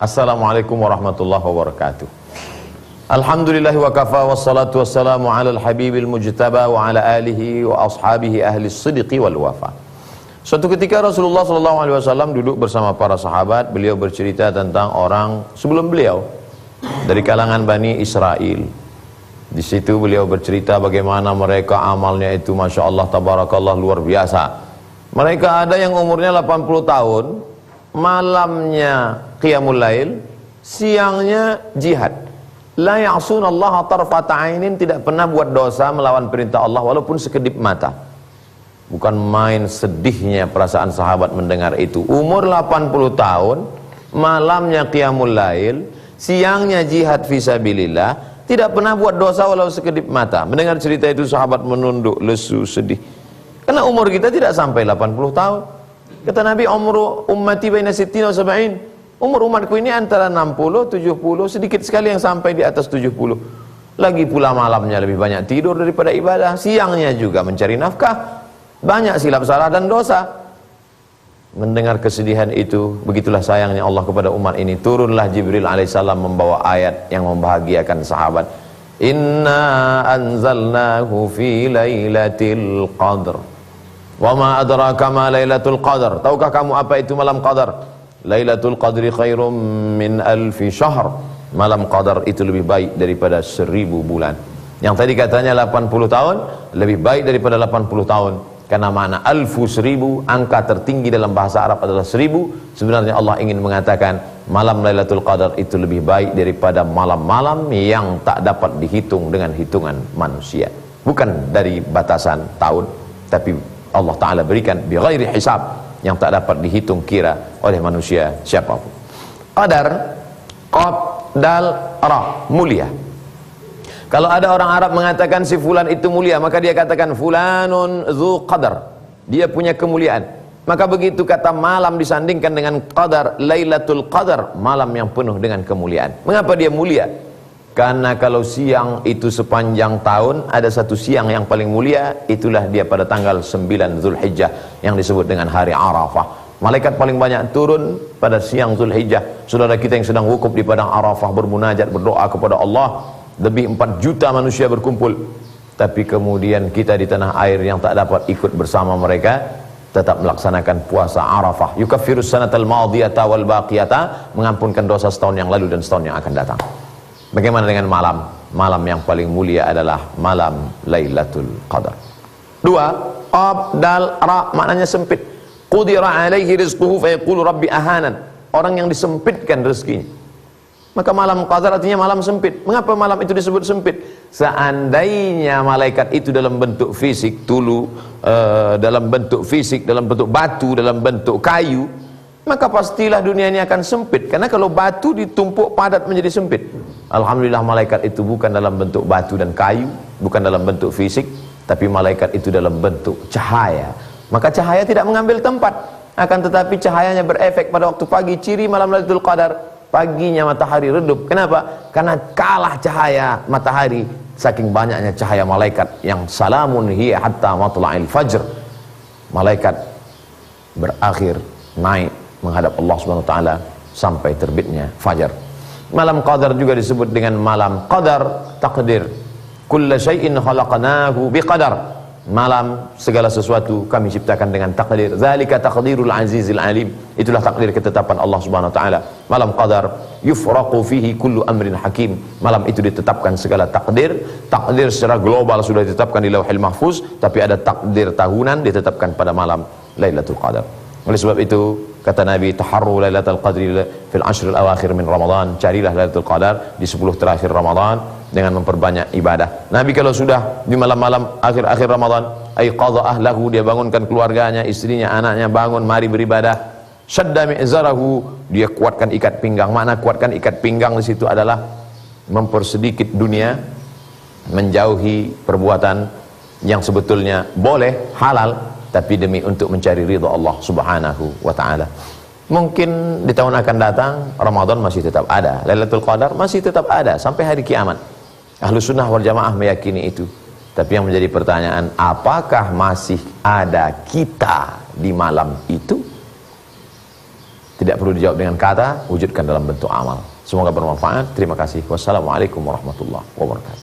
Assalamualaikum warahmatullahi wabarakatuh. Alhamdulillah wa kafa wassalatu wassalamu ala al-habibil mujtaba wa ala alihi wa ashabihi ahli sidqi wal wafa. Suatu ketika Rasulullah SAW duduk bersama para sahabat. Beliau bercerita tentang orang sebelum beliau dari kalangan Bani Israel. Di situ beliau bercerita bagaimana mereka amalnya itu Masya Allah tabarakallah luar biasa. Mereka ada yang umurnya 80 tahun, malamnya qiyamul lail, siangnya jihad. La ya'sunallaha tarfata 'ainin, tidak pernah buat dosa melawan perintah Allah walaupun sekedip mata. Bukan main sedihnya perasaan sahabat mendengar itu. Umur 80 tahun, malamnya qiyamul lail, siangnya jihad fisabilillah, tidak pernah buat dosa walau sekedip mata. Mendengar cerita itu sahabat menunduk, lesu, sedih. Karena umur kita tidak sampai 80 tahun. Kata Nabi, umur ummati baina sittina wa sab'in. Umur umatku ini antara 60, 70, sedikit sekali yang sampai di atas 70. Lagi pula malamnya lebih banyak tidur daripada ibadah, siangnya juga mencari nafkah. Banyak silap salah dan dosa. Mendengar kesedihan itu, begitulah sayangnya Allah kepada umat ini. Turunlah Jibril alaihissalam membawa ayat yang membahagiakan sahabat. Inna anzalnahu fi lailatul qadr. Wa ma adraka ma lailatul qadr. Tahukah kamu apa itu malam qadar? Lailatul qadri khairum min alfi syahr. Malam qadar itu lebih baik daripada 1000 bulan. Yang tadi katanya 80 tahun lebih baik daripada 80 tahun. Karena makna alfu 1000, angka tertinggi dalam bahasa Arab adalah 1000. Sebenarnya Allah ingin mengatakan malam Lailatul Qadar itu lebih baik daripada malam-malam yang tak dapat dihitung dengan hitungan manusia. Bukan dari batasan tahun, tapi Allah Ta'ala berikan bi ghairi hisab, yang tak dapat dihitung kira oleh manusia siapapun. Qadar, qaf, dal, ra, mulia. Kalau ada orang Arab mengatakan si fulan itu mulia, maka dia katakan fulanun dzu qadar, dia punya kemuliaan. Maka begitu kata malam disandingkan dengan qadar, Lailatul Qadar, malam yang penuh dengan kemuliaan. Mengapa dia mulia? Karena kalau siang itu sepanjang tahun, ada satu siang yang paling mulia, itulah dia pada tanggal 9 Zulhijjah yang disebut dengan hari Arafah. Malaikat paling banyak turun pada siang Zulhijjah. Saudara kita yang sedang wukuf di padang Arafah bermunajat, berdoa kepada Allah, lebih 4 juta manusia berkumpul. Tapi kemudian kita di tanah air yang tak dapat ikut bersama mereka, tetap melaksanakan puasa Arafah. Yukaffirus sanatal madiyata wal baqiyata, mengampunkan dosa setahun yang lalu dan setahun yang akan datang. Bagaimana dengan malam? Malam yang paling mulia adalah malam Lailatul Qadar. 2. Qaf, dal, ra, maknanya sempit. Qudira alaihi rizquhu fa yaqulu rabbi ahanan. Orang yang disempitkan rezekinya. Maka malam Qadar artinya malam sempit. Mengapa malam itu disebut sempit? Seandainya malaikat itu dalam bentuk fisik, dalam bentuk fisik, dalam bentuk batu, dalam bentuk kayu, maka pastilah dunia ini akan sempit. Karena kalau batu ditumpuk padat menjadi sempit. Alhamdulillah malaikat itu bukan dalam bentuk batu dan kayu, bukan dalam bentuk fisik, tapi malaikat itu dalam bentuk cahaya. Maka cahaya tidak mengambil tempat, akan tetapi cahayanya berefek pada waktu pagi. Ciri malam Lailatul Qadar, paginya matahari redup. Kenapa? Karena kalah cahaya matahari saking banyaknya cahaya malaikat yang salamun hiya hatta matla'il fajr. Malaikat berakhir naik menghadap Allah Subhanahu wa taala sampai terbitnya fajar. Malam Qadar juga disebut dengan malam Qadar, takdir. Kulla syai'in khalaqnahu biqadar. Malam segala sesuatu kami ciptakan dengan takdir. Zalika taqdirul azizil alim. Itulah takdir ketetapan Allah Subhanahu wa taala. Malam Qadar yufraqu fihi kullu amrin hakim. Malam itu ditetapkan segala takdir. Takdir secara global sudah ditetapkan di Lauhil Mahfuz, tapi ada takdir tahunan ditetapkan pada malam Lailatul Qadar. Oleh sebab itu kata Nabi, taharru Lailatul Qadri fil ashril awakhir min Ramadan. Carilah Lailatul Qadar di 10 terakhir Ramadan dengan memperbanyak ibadah. Nabi kalau sudah di malam-malam akhir-akhir Ramadan, aiqadha ahlahu, dia bangunkan keluarganya, istrinya, anaknya, bangun mari beribadah. Shadda mi'zarahu, dia kuatkan ikat pinggang. Makna kuatkan ikat pinggang di situ adalah mempersedikit dunia, menjauhi perbuatan yang sebetulnya boleh, halal, tapi demi untuk mencari ridha Allah Subhanahu wa taala. Mungkin di tahun akan datang Ramadan masih tetap ada, Lailatul Qadar masih tetap ada sampai hari kiamat. Ahlus Sunnah wal Jamaah meyakini itu. Tapi yang menjadi pertanyaan, apakah masih ada kita di malam itu? Tidak perlu dijawab dengan kata, wujudkan dalam bentuk amal. Semoga bermanfaat. Terima kasih. Wassalamualaikum warahmatullahi wabarakatuh.